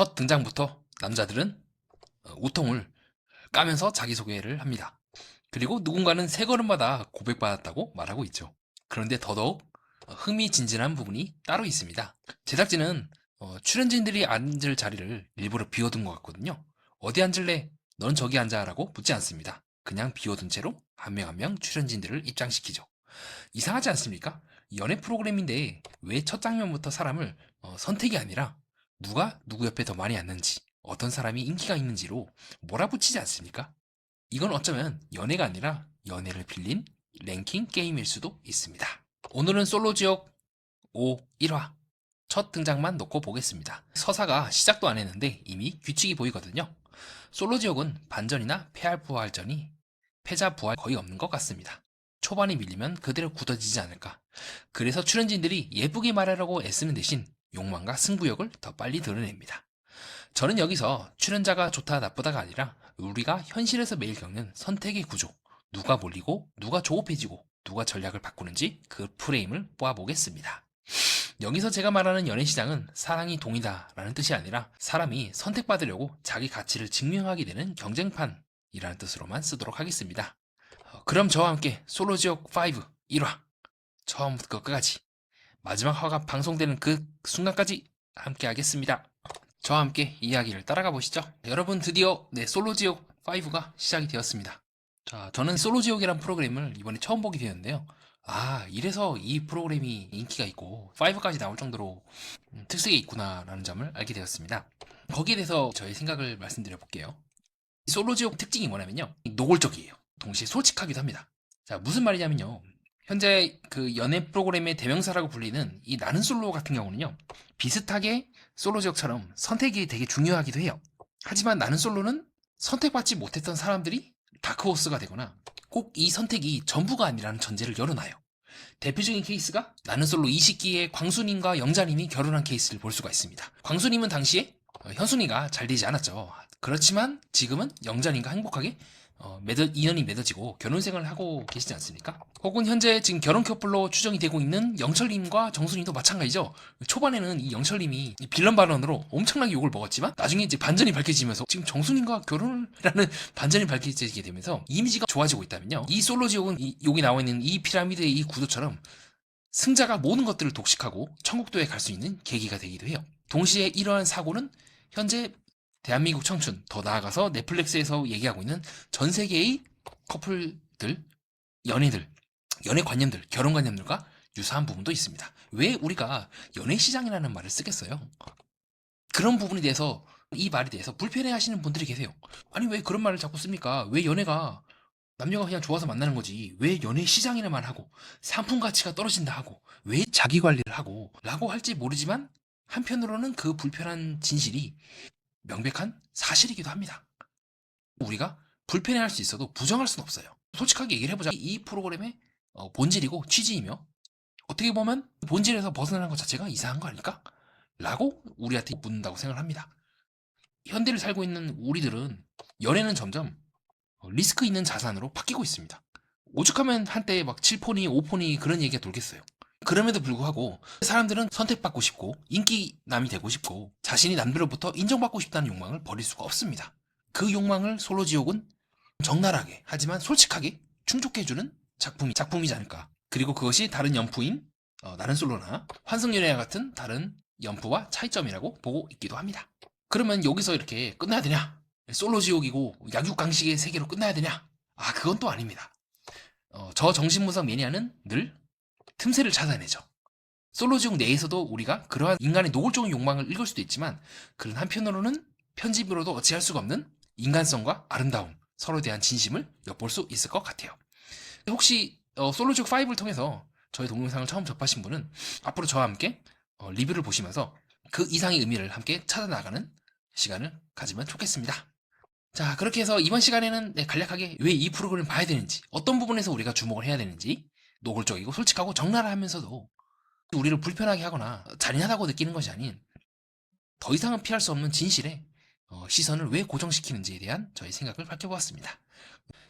첫 등장부터 남자들은 우통을 까면서 자기소개를 합니다. 그리고 누군가는 세 걸음마다 고백받았다고 말하고 있죠. 그런데 더더욱 흥미진진한 부분이 따로 있습니다. 제작진은 출연진들이 앉을 자리를 일부러 비워둔 것 같거든요. 어디 앉을래? 넌 저기 앉아 라고 묻지 않습니다. 그냥 비워둔 채로 한 명 한 명 출연진들을 입장시키죠. 이상하지 않습니까? 연애 프로그램인데 왜 첫 장면부터 사람을 선택이 아니라 누가 누구 옆에 더 많이 앉는지, 어떤 사람이 인기가 있는지로 몰아붙이지 않습니까? 이건 어쩌면 연애가 아니라 연애를 빌린 랭킹 게임일 수도 있습니다. 오늘은 솔로지옥 5 1화 첫 등장만 놓고 보겠습니다. 서사가 시작도 안 했는데 이미 규칙이 보이거든요. 솔로지옥은 반전이나 패자 부활 거의 없는 것 같습니다. 초반에 밀리면 그대로 굳어지지 않을까. 그래서 출연진들이 예쁘게 말하려고 애쓰는 대신 욕망과 승부욕을 더 빨리 드러냅니다. 저는 여기서 출연자가 좋다 나쁘다가 아니라 우리가 현실에서 매일 겪는 선택의 구조, 누가 몰리고 누가 조급해지고 누가 전략을 바꾸는지 그 프레임을 뽑아보겠습니다. 여기서 제가 말하는 연애시장은 사랑이 동이다라는 뜻이 아니라 사람이 선택받으려고 자기 가치를 증명하게 되는 경쟁판이라는 뜻으로만 쓰도록 하겠습니다. 그럼 저와 함께 솔로지옥 5 1화 처음부터 끝까지 마지막 화가 방송되는 그 순간까지 함께 하겠습니다. 저와 함께 이야기를 따라가 보시죠. 여러분 드디어 솔로지옥 5가 시작이 되었습니다. 자, 저는 솔로지옥이란 프로그램을 이번에 처음 보게 되었는데요. 아, 이래서 이 프로그램이 인기가 있고 5까지 나올 정도로 특색이 있구나라는 점을 알게 되었습니다. 거기에 대해서 저의 생각을 말씀드려 볼게요. 솔로지옥 특징이 뭐냐면요, 노골적이에요. 동시에 솔직하기도 합니다. 자, 무슨 말이냐면요, 현재 그 연애 프로그램의 대명사라고 불리는 이 나는 솔로 같은 경우는요, 비슷하게 솔로지옥처럼 선택이 되게 중요하기도 해요. 하지만 나는 솔로는 선택받지 못했던 사람들이 다크호스가 되거나 꼭 이 선택이 전부가 아니라는 전제를 열어놔요. 대표적인 케이스가 나는 솔로 20기에 광수님과 영자님이 결혼한 케이스를 볼 수가 있습니다. 광수님은 당시에 현순이가 잘 되지 않았죠. 그렇지만 지금은 영자님과 행복하게 인연이 맺어지고 결혼생활을 하고 계시지 않습니까? 혹은 현재 지금 결혼 커플로 추정이 되고 있는 영철님과 정순이도 마찬가지죠. 초반에는 이 영철님이 빌런 발언으로 엄청나게 욕을 먹었지만 나중에 이제 반전이 밝혀지면서 지금 정순이과 결혼을 라는 반전이 밝혀지게 되면서 이미지가 좋아지고 있다면요, 이 솔로지옥은 여기 나와 있는 이 피라미드의 이 구도처럼 승자가 모든 것들을 독식하고 천국도에 갈 수 있는 계기가 되기도 해요. 동시에 이러한 사고는 현재 대한민국 청춘, 더 나아가서 넷플릭스에서 얘기하고 있는 전 세계의 커플들, 연애들, 연애관념들, 결혼관념들과 유사한 부분도 있습니다. 왜 우리가 연애시장이라는 말을 쓰겠어요? 그런 부분에 대해서, 이 말에 대해서 불편해 하시는 분들이 계세요. 아니, 왜 그런 말을 자꾸 씁니까? 왜 연애가 남녀가 그냥 좋아서 만나는 거지, 왜 연애시장이라만 하고 상품 가치가 떨어진다 하고 왜 자기관리를 하고 라고 할지 모르지만 한편으로는 그 불편한 진실이 명백한 사실이기도 합니다. 우리가 불편해할 수 있어도 부정할 수는 없어요. 솔직하게 얘기를 해보자. 이 프로그램의 본질이고 취지이며 어떻게 보면 본질에서 벗어나는 것 자체가 이상한 거 아닐까? 라고 우리한테 묻는다고 생각을 합니다. 현대를 살고 있는 우리들은 연애는 점점 리스크 있는 자산으로 바뀌고 있습니다. 오죽하면 한때 막 7폰이 5폰이 그런 얘기가 돌겠어요. 그럼에도 불구하고 사람들은 선택받고 싶고 인기남이 되고 싶고 자신이 남들로부터 인정받고 싶다는 욕망을 버릴 수가 없습니다. 그 욕망을 솔로지옥은 적나라하게 하지만 솔직하게 충족해주는 작품이지 않을까. 그리고 그것이 다른 연프인 나는 솔로나 환승연애와 같은 다른 연프와 차이점이라고 보고 있기도 합니다. 그러면 여기서 이렇게 끝나야 되냐? 솔로지옥이고 약육강식의 세계로 끝나야 되냐? 아, 그건 또 아닙니다. 저 정신분석 매니아는 늘 틈새를 찾아내죠. 솔로지옥 내에서도 우리가 그러한 인간의 노골적인 욕망을 읽을 수도 있지만, 그런 한편으로는 편집으로도 어찌할 수가 없는 인간성과 아름다움, 서로에 대한 진심을 엿볼 수 있을 것 같아요. 혹시 솔로지옥 5를 통해서 저희 동영상을 처음 접하신 분은 앞으로 저와 함께 리뷰를 보시면서 그 이상의 의미를 함께 찾아나가는 시간을 가지면 좋겠습니다. 자, 그렇게 해서 이번 시간에는 간략하게 왜 이 프로그램을 봐야 되는지, 어떤 부분에서 우리가 주목을 해야 되는지, 노골적이고 솔직하고 적나라하면서도 우리를 불편하게 하거나 잔인하다고 느끼는 것이 아닌 더 이상은 피할 수 없는 진실에 시선을 왜 고정시키는지에 대한 저의 생각을 밝혀보았습니다.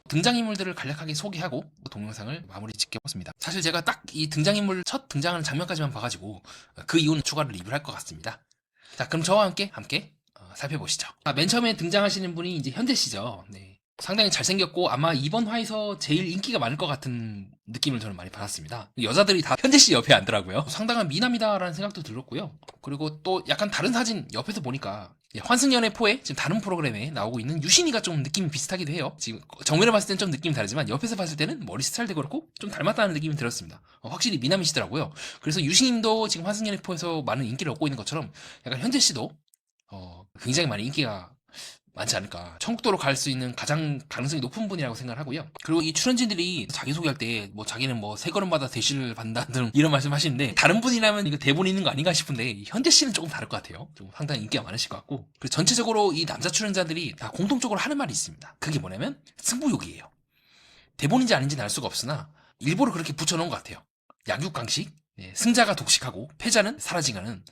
등장인물들을 간략하게 소개하고 동영상을 마무리 짓겠습니다. 사실 제가 딱 이 등장인물 첫 등장하는 장면까지만 봐가지고 그 이후는 추가로 리뷰를 할 것 같습니다. 자, 그럼 저와 함께 살펴보시죠. 맨 처음에 등장하시는 분이 이제 현재 씨죠. 네. 상당히 잘생겼고 아마 이번 화에서 제일 인기가 많을 것 같은 느낌을 저는 많이 받았습니다. 여자들이 다 현재 씨 옆에 앉더라고요. 상당한 미남이다라는 생각도 들었고요. 그리고 또 약간 다른 사진 옆에서 보니까 환승연애 포에 지금 다른 프로그램에 나오고 있는 유신이가 좀 느낌이 비슷하기도 해요. 지금 정면에 봤을 땐 좀 느낌이 다르지만 옆에서 봤을 때는 머리 스타일도 그렇고 좀 닮았다는 느낌이 들었습니다. 확실히 미남이시더라고요. 그래서 유신님도 지금 환승연애 포에서 많은 인기를 얻고 있는 것처럼 약간 현재 씨도 굉장히 많이 인기가 많지 않을까. 천국도로 갈 수 있는 가장 가능성이 높은 분이라고 생각을 하고요. 그리고 이 출연진들이 자기소개할 때 자기는 세 걸음마다 대시를 받는다 등 이런 말씀 하시는데 다른 분이라면 이거 대본이 있는 거 아닌가 싶은데 현재 씨는 조금 다를 것 같아요. 좀 상당히 인기가 많으실 것 같고. 그리고 전체적으로 이 남자 출연자들이 다 공통적으로 하는 말이 있습니다. 그게 뭐냐면 승부욕이에요. 대본인지 아닌지는 알 수가 없으나 일부러 그렇게 붙여놓은 것 같아요. 약육강식. 승자가 독식하고 패자는 사라지가는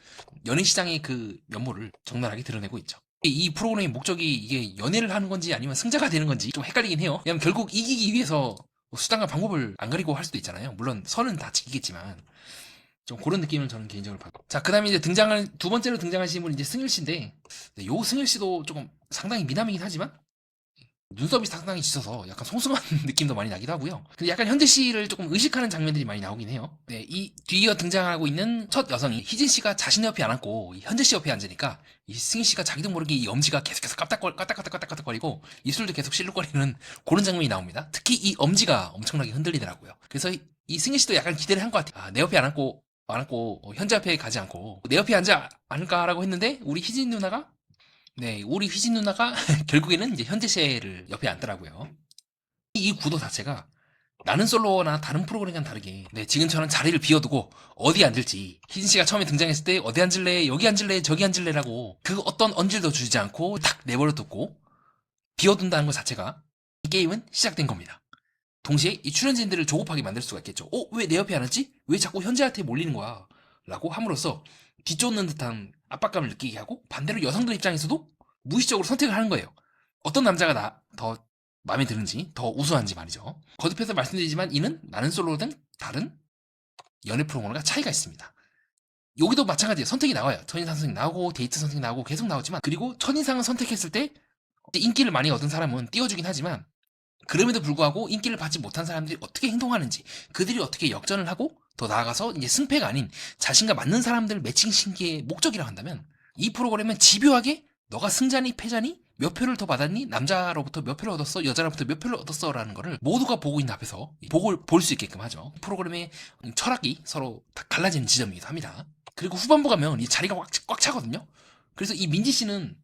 연예시장의 그 면모를 적나라하게 드러내고 있죠. 이 프로그램의 목적이 이게 연애를 하는 건지 아니면 승자가 되는 건지 좀 헷갈리긴 해요. 왜냐면 결국 이기기 위해서 수단과 방법을 안 가리고 할 수도 있잖아요. 물론 선은 다 지키겠지만 좀 그런 느낌을 저는 개인적으로 받고. 자, 그 다음에 이제 두 번째로 등장하신 분이 이제 승일 씨인데, 요 승일 씨도 조금 상당히 미남이긴 하지만 눈썹이 상당히 짙어서 약간 송승환 느낌도 많이 나기도 하고요. 근데 약간 현재 씨를 조금 의식하는 장면들이 많이 나오긴 해요. 네, 이 뒤이어 등장하고 있는 첫 여성이 희진 씨가 자신의 옆에 안 앉고 현재 씨 옆에 앉으니까 이 승희 씨가 자기도 모르게 이 엄지가 계속해서 까딱까딱거리고 입술도 계속 실룩거리는 그런 장면이 나옵니다. 특히 이 엄지가 엄청나게 흔들리더라고요. 그래서 이 승희 씨도 약간 기대를 한 것 같아요. 내 옆에 안 앉고 현재 옆에 가지 않고 내 옆에 앉지 않을까라고 했는데 우리 희진 누나가 우리 휘진 누나가 결국에는 이제 현재 씨를 옆에 앉더라고요. 이 구도 자체가 나는 솔로나 다른 프로그램과는 다르게 지금처럼 자리를 비워두고 어디 앉을지 희진 씨가 처음에 등장했을 때 어디 앉을래 여기 앉을래 저기 앉을래라고 그 어떤 언질도 주지 않고 딱 내버려뒀고 비워둔다는 것 자체가 이 게임은 시작된 겁니다. 동시에 이 출연진들을 조급하게 만들 수가 있겠죠. 왜 내 옆에 앉았지? 왜 자꾸 현재한테 몰리는 거야? 라고 함으로써 뒤쫓는 듯한 압박감을 느끼게 하고 반대로 여성들 입장에서도 무의식적으로 선택을 하는 거예요. 어떤 남자가 더 마음에 드는지 더 우수한지 말이죠. 거듭해서 말씀드리지만 이는 나는 솔로든 다른 연애 프로그램과 차이가 있습니다. 여기도 마찬가지예요. 선택이 나와요. 첫인상 선택이 나오고 데이트 선택이 나오고 계속 나오지만 그리고 첫인상을 선택했을 때 인기를 많이 얻은 사람은 띄워주긴 하지만 그럼에도 불구하고 인기를 받지 못한 사람들이 어떻게 행동하는지 그들이 어떻게 역전을 하고 더 나아가서 이제 승패가 아닌 자신과 맞는 사람들을 매칭시키기의 목적이라고 한다면 이 프로그램은 집요하게 너가 승자니 패자니 몇 표를 더 받았니 남자로부터 몇 표를 얻었어 여자로부터 몇 표를 얻었어 라는 거를 모두가 보고 있는 앞에서 볼 수 있게끔 하죠. 프로그램의 철학이 서로 다 갈라지는 지점이기도 합니다. 그리고 후반부 가면 이 자리가 꽉 차거든요. 그래서 이 민지 씨는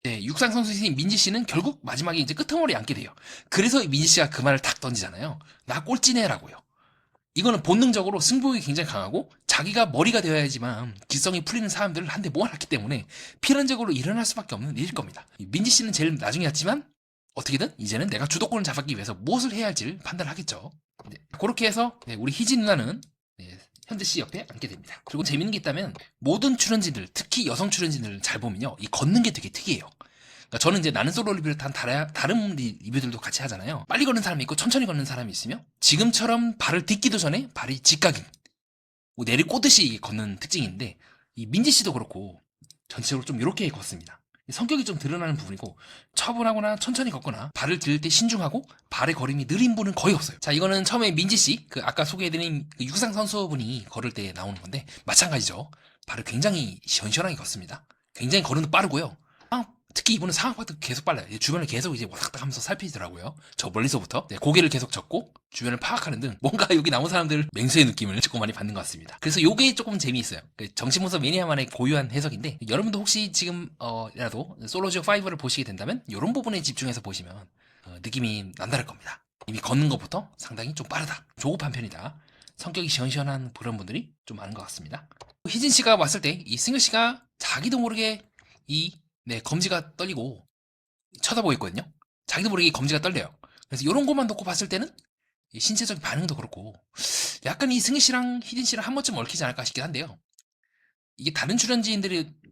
육상 선수인 민지 씨는 결국 마지막에 이제 끄트머리에 앉게 돼요. 그래서 민지 씨가 그 말을 탁 던지잖아요. 나 꼴찌네라고요. 이거는 본능적으로 승부욕이 굉장히 강하고 자기가 머리가 되어야지만 기성이 풀리는 사람들을 한 대 모아놨기 때문에 필연적으로 일어날 수밖에 없는 일일 겁니다. 민지 씨는 제일 나중에 왔지만 어떻게든 이제는 내가 주도권을 잡기 위해서 무엇을 해야 할지를 판단하겠죠. 그렇게 해서 우리 희진 누나는 현재 씨 옆에 앉게 됩니다. 그리고 재밌는 게 있다면 모든 출연진들, 특히 여성 출연진들을 잘 보면요, 이 걷는 게 되게 특이해요. 그러니까 저는 이제 나는 솔로 리뷰를 한 다른 리뷰들도 같이 하잖아요. 빨리 걷는 사람이 있고 천천히 걷는 사람이 있으며 지금처럼 발을 딛기도 전에 발이 직각인 내리꽂듯이 걷는 특징인데 이 민지 씨도 그렇고 전체적으로 좀 이렇게 걷습니다. 성격이 좀 드러나는 부분이고 차분하거나 천천히 걷거나 발을 들 때 신중하고 발의 걸음이 느린 분은 거의 없어요. 자, 이거는 처음에 민지 씨, 아까 소개해드린 육상 선수분이 걸을 때 나오는 건데 마찬가지죠. 발을 굉장히 시원시원하게 걷습니다. 굉장히 걸음도 빠르고요. 특히 이분은 상황파도 계속 빨라요. 주변을 계속 이제 왔다 갔다 하면서 살피더라고요. 저 멀리서부터 고개를 계속 젓고 주변을 파악하는 등 뭔가 여기 나온 사람들 맹수의 느낌을 조금 많이 받는 것 같습니다. 그래서 요게 조금 재미있어요. 정신분석 매니아만의 고유한 해석인데 여러분도 혹시 지금 라도 솔로지오 5를 보시게 된다면 이런 부분에 집중해서 보시면 느낌이 남다를 겁니다. 이미 걷는 것부터 상당히 좀 빠르다. 조급한 편이다. 성격이 시원시원한 그런 분들이 좀 많은 것 같습니다. 희진 씨가 왔을 때 이 승일 씨가 자기도 모르게 검지가 떨리고 쳐다보고 있거든요. 자기도 모르게 검지가 떨려요. 그래서 이런 것만 놓고 봤을 때는 신체적인 반응도 그렇고 약간 이 승희 씨랑 희진 씨랑 한 번쯤 얽히지 않을까 싶긴 한데요. 이게 다른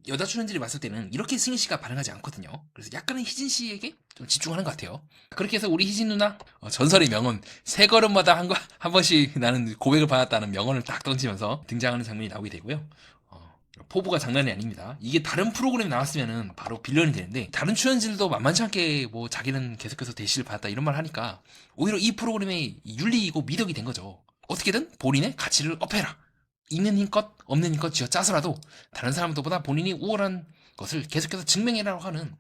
여자 출연진들이 봤을 때는 이렇게 승희 씨가 반응하지 않거든요. 그래서 약간은 희진 씨에게 좀 집중하는 것 같아요. 그렇게 해서 우리 희진 누나 전설의 명언 세 걸음마다 한 번씩 나는 고백을 받았다는 명언을 딱 던지면서 등장하는 장면이 나오게 되고요. 포부가 장난이 아닙니다. 이게 다른 프로그램에 나왔으면은 바로 빌런이 되는데 다른 출연진들도 만만치 않게 뭐 자기는 계속해서 대시를 받았다 이런 말 하니까 오히려 이 프로그램의 윤리이고 미덕이 된 거죠. 어떻게든 본인의 가치를 업해라. 있는 힘껏 없는 힘껏 쥐어 짜서라도 다른 사람들보다 본인이 우월한 것을 계속해서 증명해라고 하는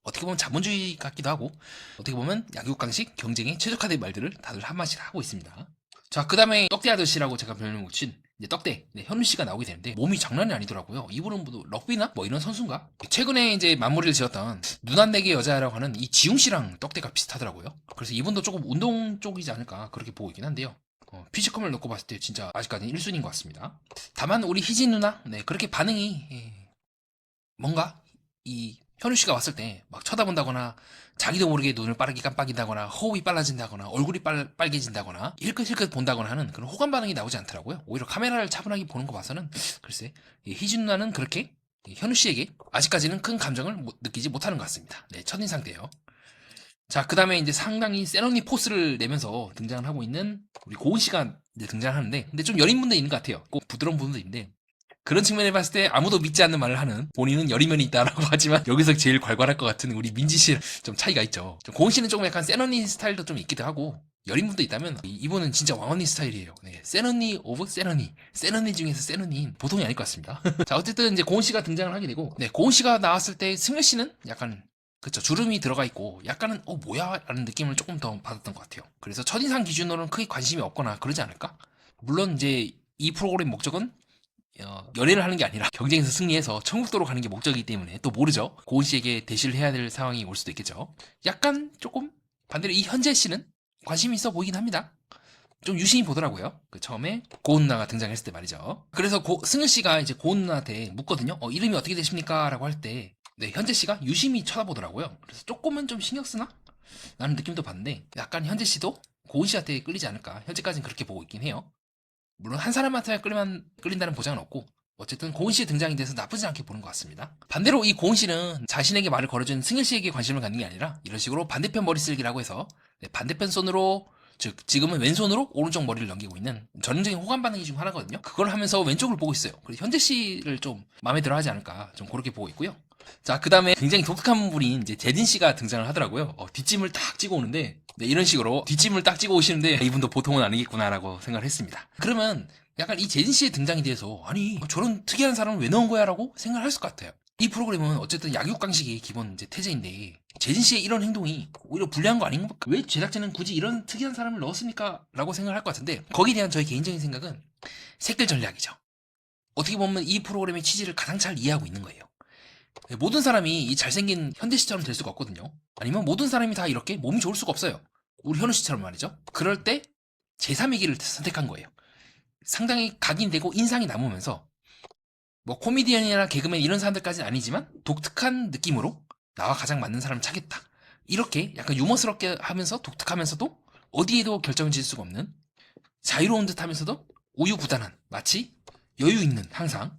어떻게 보면 자본주의 같기도 하고 어떻게 보면 약육강식 경쟁에 최적화된 말들을 다들 한마디씩 하고 있습니다. 자, 그 다음에 떡대 아저씨라고 제가 별명을 붙인 이제 떡대 현우 씨가 나오게 되는데 몸이 장난이 아니더라고요. 이분은 뭐 럭비나 뭐 이런 선수인가? 최근에 이제 마무리를 지었던 누난내게 여자라고 하는 이 지웅 씨랑 떡대가 비슷하더라고요. 그래서 이분도 조금 운동 쪽이지 않을까 그렇게 보고 있긴 한데요. 피지컬을 놓고 봤을 때 진짜 아직까지는 1순위인 것 같습니다. 다만 우리 희진 누나 그렇게 반응이 뭔가 이 현우 씨가 왔을 때 막 쳐다본다거나 자기도 모르게 눈을 빠르게 깜빡인다거나 호흡이 빨라진다거나 얼굴이 빨개진다거나 힐끗힐끗 본다거나 하는 그런 호감 반응이 나오지 않더라고요. 오히려 카메라를 차분하게 보는 거 봐서는 글쎄 희진 누나는 그렇게 현우 씨에게 아직까지는 큰 감정을 느끼지 못하는 것 같습니다. 네, 첫인상 때요. 자, 그 다음에 이제 상당히 센 언니 포스를 내면서 등장을 하고 있는 우리 고은 씨가 이제 등장을 하는데, 근데 좀 여린 분도 있는 것 같아요. 꼭 부드러운 분도 있는데, 그런 측면에 봤을 때 아무도 믿지 않는 말을 하는 본인은 여린 면이 있다라고 하지만 여기서 제일 괄괄할 것 같은 우리 민지 씨랑 좀 차이가 있죠. 고은 씨는 조금 약간 센 언니 스타일도 좀 있기도 하고, 여린 분도 있다면 이분은 진짜 왕언니 스타일이에요. 네, 센 언니 오브 센 언니, 센 언니 중에서 센 언니인 보통이 아닐 것 같습니다. 자, 어쨌든 이제 고은 씨가 등장을 하게 되고, 네, 고은 씨가 나왔을 때 승려 씨는 약간 그쵸, 주름이 들어가 있고 약간은 뭐야? 라는 느낌을 조금 더 받았던 것 같아요. 그래서 첫인상 기준으로는 크게 관심이 없거나 그러지 않을까? 물론 이제 이 프로그램 목적은 연애를 하는 게 아니라 경쟁에서 승리해서 천국도로 가는 게 목적이기 때문에 또 모르죠. 고은 씨에게 대시를 해야 될 상황이 올 수도 있겠죠. 약간 조금 반대로 이 현재 씨는 관심이 있어 보이긴 합니다. 좀 유심히 보더라고요. 그 처음에 고은 누나가 등장했을 때 말이죠. 그래서 승일 씨가 이제 고은 누나한테 묻거든요. 이름이 어떻게 되십니까? 라고 할 때 네, 현재 씨가 유심히 쳐다보더라고요. 그래서 조금은 좀 신경 쓰나? 라는 느낌도 받는데 약간 현재 씨도 고은 씨한테 끌리지 않을까. 현재까지는 그렇게 보고 있긴 해요. 물론 한 사람한테 끌린다는 보장은 없고 어쨌든 고은 씨의 등장에 대해서 나쁘지 않게 보는 것 같습니다. 반대로 이 고은 씨는 자신에게 말을 걸어준 승일 씨에게 관심을 갖는 게 아니라 이런 식으로 반대편 머리 쓸기라고 해서 네, 반대편 손으로 즉 지금은 왼손으로 오른쪽 머리를 넘기고 있는 전형적인 호감 반응이 중 하나거든요. 그걸 하면서 왼쪽을 보고 있어요. 그래서 현재 씨를 좀 마음에 들어 하지 않을까 좀 그렇게 보고 있고요. 자, 그 다음에 굉장히 독특한 분인 이제 제딘 씨가 등장을 하더라고요. 뒷짐을 딱 찍어 오는데 네, 이런 식으로 뒷짐을 딱 찍어 오시는데 이분도 보통은 아니겠구나라고 생각을 했습니다. 그러면 약간 이 제딘 씨의 등장에 대해서 아니 저런 특이한 사람을 왜 넣은 거야라고 생각을 했을 것 같아요. 이 프로그램은 어쨌든 약육강식이 기본 이제 태제인데 제진 씨의 이런 행동이 오히려 불리한 거 아닌가? 왜 제작진은 굳이 이런 특이한 사람을 넣었습니까? 라고 생각을 할 것 같은데 거기에 대한 저의 개인적인 생각은 색깔 전략이죠. 어떻게 보면 이 프로그램의 취지를 가장 잘 이해하고 있는 거예요. 모든 사람이 이 잘생긴 현대 씨처럼 될 수가 없거든요. 아니면 모든 사람이 다 이렇게 몸이 좋을 수가 없어요. 우리 현우 씨처럼 말이죠. 그럴 때 제3의 길을 선택한 거예요. 상당히 각인되고 인상이 남으면서 뭐 코미디언이나 개그맨 이런 사람들까지는 아니지만 독특한 느낌으로 나와 가장 맞는 사람을 찾겠다. 이렇게 약간 유머스럽게 하면서 독특하면서도 어디에도 결정을 지을 수가 없는 자유로운 듯 하면서도 우유부단한 마치 여유 있는 항상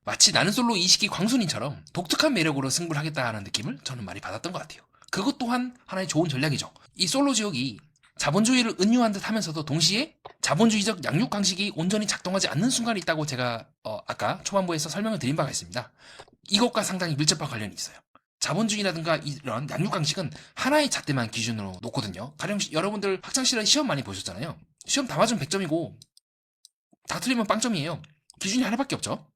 마치 나는 솔로 이식기 광순이처럼 독특한 매력으로 승부를 하겠다는 느낌을 저는 많이 받았던 것 같아요. 그것 또한 하나의 좋은 전략이죠. 이 솔로 지옥이 자본주의를 은유한 듯 하면서도 동시에 자본주의적 양육강식이 온전히 작동하지 않는 순간이 있다고 제가 아까 초반부에서 설명을 드린 바가 있습니다. 이것과 상당히 밀접한 관련이 있어요. 자본주의라든가 이런 양육강식은 하나의 잣대만 기준으로 놓거든요. 가령 여러분들 학창시절에 시험 많이 보셨잖아요. 시험 다 맞으면 100점이고 다 틀리면 빵점이에요. 기준이 하나밖에 없죠.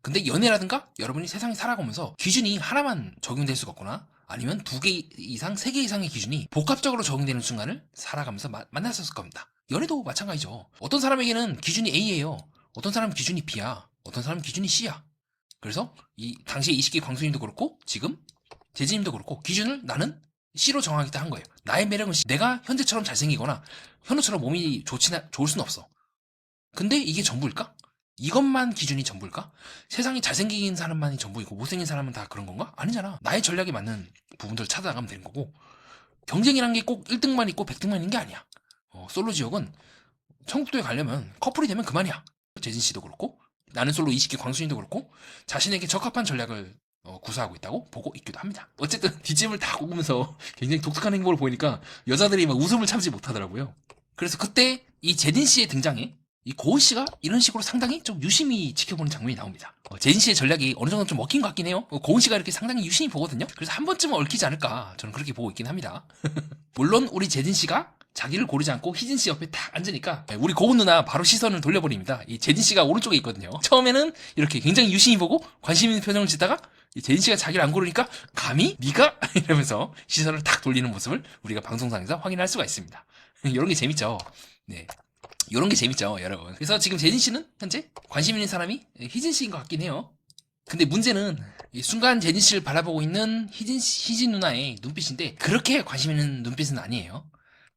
근데 연애라든가 여러분이 세상에 살아가면서 기준이 하나만 적용될 수가 없거나 아니면 2개 이상, 3개 이상의 기준이 복합적으로 적용되는 순간을 살아가면서 만났었을 겁니다. 연애도 마찬가지죠. 어떤 사람에게는 기준이 A예요. 어떤 사람은 기준이 B야. 어떤 사람은 기준이 C야. 그래서 이 당시에 이식기 광수님도 그렇고 지금 재진님도 그렇고 기준을 나는 C로 정하겠다 한 거예요. 나의 매력은 C. 내가 현재처럼 잘생기거나 현우처럼 몸이 좋을 수는 없어. 근데 이게 전부일까? 이것만 기준이 전부일까? 세상에 잘생긴 사람만이 전부이고 못생긴 사람은 다 그런 건가? 아니잖아. 나의 전략에 맞는 부분들을 찾아나가면 되는 거고 경쟁이란 게 꼭 1등만 있고 100등만 있는 게 아니야. 솔로 지옥은 천국도에 가려면 커플이 되면 그만이야. 재진씨도 그렇고 나는 솔로 이식기 광순이도 그렇고 자신에게 적합한 전략을 구사하고 있다고 보고 있기도 합니다. 어쨌든 뒷짐을 다 꼽으면서 굉장히 독특한 행보를 보이니까 여자들이 막 웃음을 참지 못하더라고요. 그래서 그때 이 제딘씨의 등장에 이 고은 씨가 이런 식으로 상당히 좀 유심히 지켜보는 장면이 나옵니다. 재진 씨의 전략이 어느 정도 좀 먹힌 것 같긴 해요. 고은 씨가 이렇게 상당히 유심히 보거든요. 그래서 한 번쯤은 얽히지 않을까 저는 그렇게 보고 있긴 합니다. 물론 우리 재진 씨가 자기를 고르지 않고 희진 씨 옆에 딱 앉으니까 우리 고은 누나 바로 시선을 돌려버립니다. 이 재진 씨가 오른쪽에 있거든요. 처음에는 이렇게 굉장히 유심히 보고 관심 있는 표정을 짓다가 재진 씨가 자기를 안 고르니까 감히 네가 이러면서 시선을 탁 돌리는 모습을 우리가 방송상에서 확인할 수가 있습니다. 이런 게 재밌죠. 네. 이런 게 재밌죠, 여러분. 그래서 지금 재진 씨는 현재 관심 있는 사람이 희진 씨인 것 같긴 해요. 근데 문제는 이 순간 재진 씨를 바라보고 있는 희진 누나의 눈빛인데 그렇게 관심 있는 눈빛은 아니에요.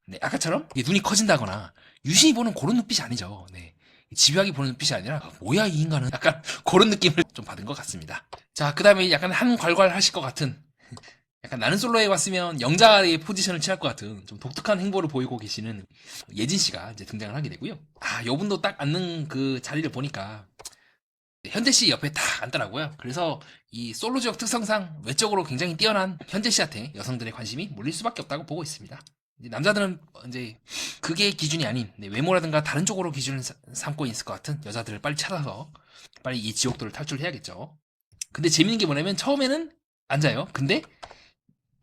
네, 아까처럼 눈이 커진다거나 유심히 보는 그런 눈빛이 아니죠. 네. 집요하게 보는 눈빛이 아니라 뭐야 이 인간은 약간 그런 느낌을 좀 받은 것 같습니다. 자, 그 다음에 약간 한괄괄 하실 것 같은 약간 나는 솔로에 왔으면 영자의 포지션을 취할 것 같은 좀 독특한 행보를 보이고 계시는 예진 씨가 이제 등장을 하게 되고요. 아, 요분도 딱 앉는 그 자리를 보니까 현재 씨 옆에 딱 앉더라고요. 그래서 이 솔로 지역 특성상 외적으로 굉장히 뛰어난 현재 씨한테 여성들의 관심이 몰릴 수밖에 없다고 보고 있습니다. 이제 남자들은 이제 그게 기준이 아닌 외모라든가 다른 쪽으로 기준을 삼고 있을 것 같은 여자들을 빨리 찾아서 빨리 이 지옥도를 탈출해야겠죠. 근데 재밌는 게 뭐냐면 처음에는 앉아요. 근데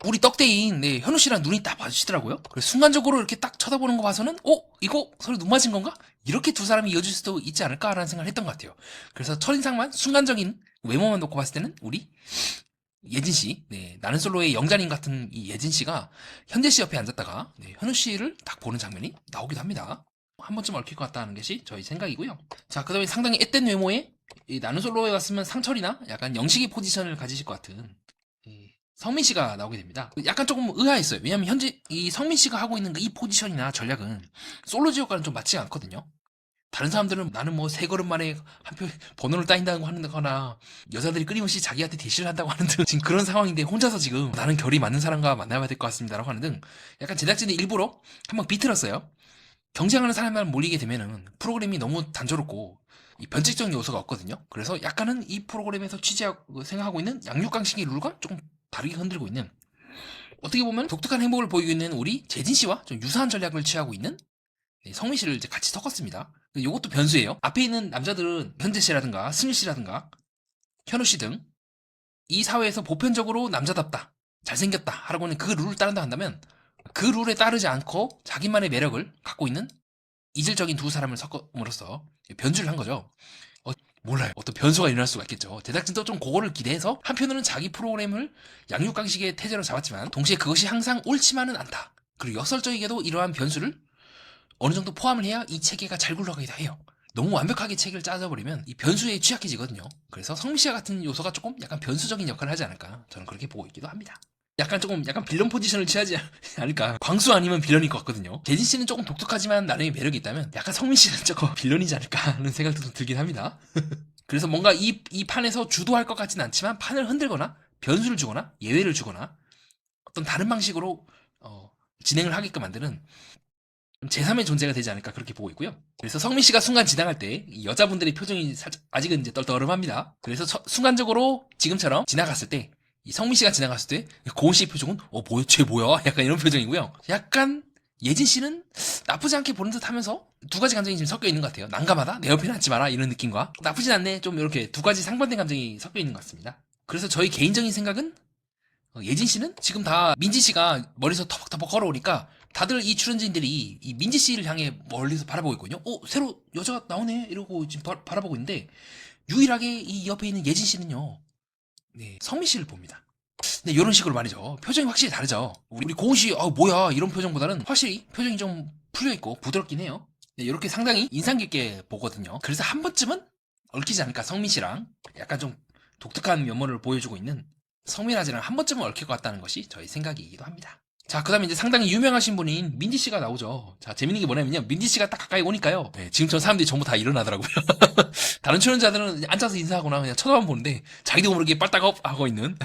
우리 떡대인 현우 씨랑 눈이 딱 마주치더라고요. 그래서 순간적으로 이렇게 딱 쳐다보는 거 봐서는 이거 서로 눈 맞은 건가? 이렇게 두 사람이 이어질 수도 있지 않을까라는 생각을 했던 것 같아요. 그래서 첫인상만 순간적인 외모만 놓고 봤을 때는 우리 예진 씨, 나는 솔로의 영자님 같은 이 예진 씨가 현재 씨 옆에 앉았다가 현우 씨를 딱 보는 장면이 나오기도 합니다. 한 번쯤 얽힐 것 같다는 것이 저희 생각이고요. 자, 그다음에 상당히 앳된 외모에 이 나는 솔로에 갔으면 상철이나 약간 영식이 포지션을 가지실 것 같은 성민 씨가 나오게 됩니다. 약간 조금 의아했어요. 왜냐면 현재 이 성민 씨가 하고 있는 이 포지션이나 전략은 솔로 지역과는 좀 맞지 않거든요. 다른 사람들은 나는 뭐 세 걸음 만에 한 표 번호를 따인다고 하거나 여자들이 끊임없이 자기한테 대시를 한다고 하는 등 지금 그런 상황인데 혼자서 지금 나는 결이 맞는 사람과 만나야 될 것 같습니다라고 하는 등 약간 제작진이 일부러 한번 비틀었어요. 경쟁하는 사람만 몰리게 되면은 프로그램이 너무 단조롭고 이 변칙적인 요소가 없거든요. 그래서 약간은 이 프로그램에서 취재하고 생각하고 있는 양육강식의 룰과 조금 다르게 흔들고 있는 어떻게 보면 독특한 행복을 보이고 있는 우리 재진 씨와 좀 유사한 전략을 취하고 있는 성민 씨를 이제 같이 섞었습니다. 이것도 변수예요. 앞에 있는 남자들은 현재 씨라든가 승일 씨라든가 현우 씨 등 이 사회에서 보편적으로 남자답다, 잘생겼다 하라고 하는 그 룰을 따른다 한다면 그 룰에 따르지 않고 자기만의 매력을 갖고 있는 이질적인 두 사람을 섞음으로써 변주를 한 거죠. 몰라요. 어떤 변수가 일어날 수가 있겠죠. 제작진도 좀 그거를 기대해서 한편으로는 자기 프로그램을 양육강식의 태제로 잡았지만 동시에 그것이 항상 옳지만은 않다. 그리고 역설적이게도 이러한 변수를 어느 정도 포함을 해야 이 체계가 잘 굴러가기도 해요. 너무 완벽하게 체계를 짜져버리면 이 변수에 취약해지거든요. 그래서 성민 씨와 같은 요소가 조금 약간 변수적인 역할을 하지 않을까 저는 그렇게 보고 있기도 합니다. 약간 빌런 포지션을 취하지 않을까. 광수 아니면 빌런일 것 같거든요. 재진 씨는 조금 독특하지만 나름의 매력이 있다면 약간 성민 씨는 조금 빌런이지 않을까 하는 생각도 좀 들긴 합니다. 그래서 뭔가 이 판에서 주도할 것 같진 않지만 판을 흔들거나 변수를 주거나 예외를 주거나 어떤 다른 방식으로 진행을 하게끔 만드는 제3의 존재가 되지 않을까 그렇게 보고 있고요. 그래서 성민 씨가 순간 지나갈 때 여자분들의 표정이 살짝 아직은 이제 떨떠름합니다. 그래서 순간적으로 지금처럼 지나갔을 때 이 성민 씨가 지나갔을 때 고은 씨의 표정은 뭐야 쟤 뭐야 약간 이런 표정이고요. 약간 예진 씨는 나쁘지 않게 보는 듯 하면서 두 가지 감정이 지금 섞여 있는 것 같아요. 난감하다 내 옆에 앉지 마라 이런 느낌과 나쁘진 않네 좀 이렇게 두 가지 상반된 감정이 섞여 있는 것 같습니다. 그래서 저희 개인적인 생각은 예진 씨는 지금 다 민지 씨가 머리에서 터벅터벅 걸어오니까 다들 이 출연진들이 이 민지 씨를 향해 멀리서 바라보고 있거든요. 새로 여자가 나오네 이러고 지금 바라보고 있는데 유일하게 이 옆에 있는 예진 씨는요. 성민 씨를 봅니다. 이런 식으로 말이죠. 표정이 확실히 다르죠. 우리 고은 씨, 뭐야 이런 표정보다는 확실히 표정이 좀 풀려있고 부드럽긴 해요. 이렇게 상당히 인상 깊게 보거든요. 그래서 한 번쯤은 얽히지 않을까 성민 씨랑 약간 좀 독특한 면모를 보여주고 있는 성민아지랑 한 번쯤은 얽힐 것 같다는 것이 저희 생각이기도 합니다. 자, 그 다음에 이제 상당히 유명하신 분인 민지 씨가 나오죠. 자, 재밌는 게 뭐냐면요. 민지 씨가 딱 가까이 오니까요. 지금처럼 사람들이 전부 다 일어나더라고요. 다른 출연자들은 앉아서 인사하거나 그냥 쳐다만 보는데 자기도 모르게 빨딱업 하고 있는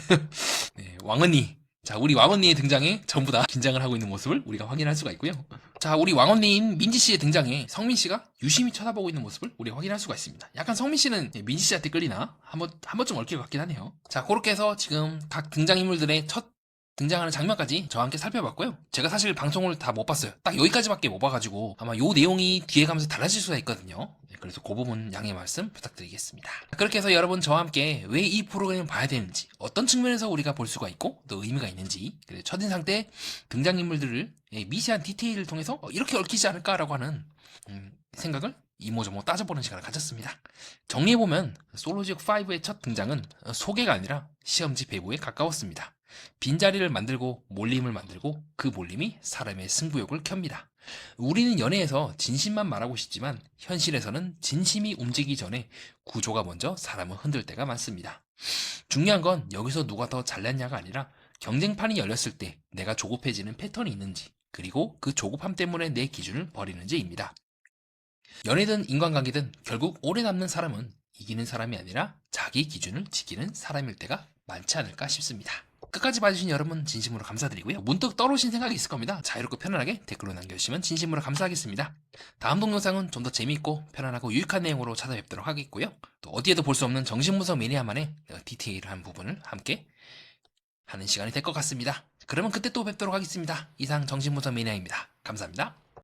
왕언니. 자, 우리 왕언니의 등장에 전부 다 긴장을 하고 있는 모습을 우리가 확인할 수가 있고요. 자, 우리 왕언니인 민지 씨의 등장에 성민 씨가 유심히 쳐다보고 있는 모습을 우리가 확인할 수가 있습니다. 약간 성민 씨는 민지 씨한테 끌리나 한 번쯤 얽힐 것 같긴 하네요. 자, 그렇게 해서 지금 각 등장인물들의 첫 등장하는 장면까지 저와 함께 살펴봤고요. 제가 사실 방송을 다 못 봤어요. 딱 여기까지밖에 못 봐가지고 아마 요 내용이 뒤에 가면서 달라질 수가 있거든요. 그래서 그 부분 양해 말씀 부탁드리겠습니다. 그렇게 해서 여러분 저와 함께 왜 이 프로그램을 봐야 되는지, 어떤 측면에서 우리가 볼 수가 있고 또 의미가 있는지, 그리고 첫인상 때 등장인물들을 미세한 디테일을 통해서 이렇게 얽히지 않을까라고 하는 생각을 이모저모 따져보는 시간을 가졌습니다. 정리해보면 솔로지옥5의 첫 등장은 소개가 아니라 시험지 배부에 가까웠습니다. 빈자리를 만들고 몰림을 만들고 그 몰림이 사람의 승부욕을 켭니다. 우리는 연애에서 진심만 말하고 싶지만 현실에서는 진심이 움직이기 전에 구조가 먼저 사람을 흔들 때가 많습니다. 중요한 건 여기서 누가 더 잘났냐가 아니라 경쟁판이 열렸을 때 내가 조급해지는 패턴이 있는지, 그리고 그 조급함 때문에 내 기준을 버리는지입니다. 연애든 인간관계든 결국 오래 남는 사람은 이기는 사람이 아니라 자기 기준을 지키는 사람일 때가 많지 않을까 싶습니다. 끝까지 봐주신 여러분 진심으로 감사드리고요. 문득 떠오르신 생각이 있을 겁니다. 자유롭고 편안하게 댓글로 남겨주시면 진심으로 감사하겠습니다. 다음 동영상은 좀 더 재미있고 편안하고 유익한 내용으로 찾아뵙도록 하겠고요. 또 어디에도 볼 수 없는 정신분석 매니아만의 디테일한 부분을 함께 하는 시간이 될 것 같습니다. 그러면 그때 또 뵙도록 하겠습니다. 이상 정신분석 매니아입니다. 감사합니다.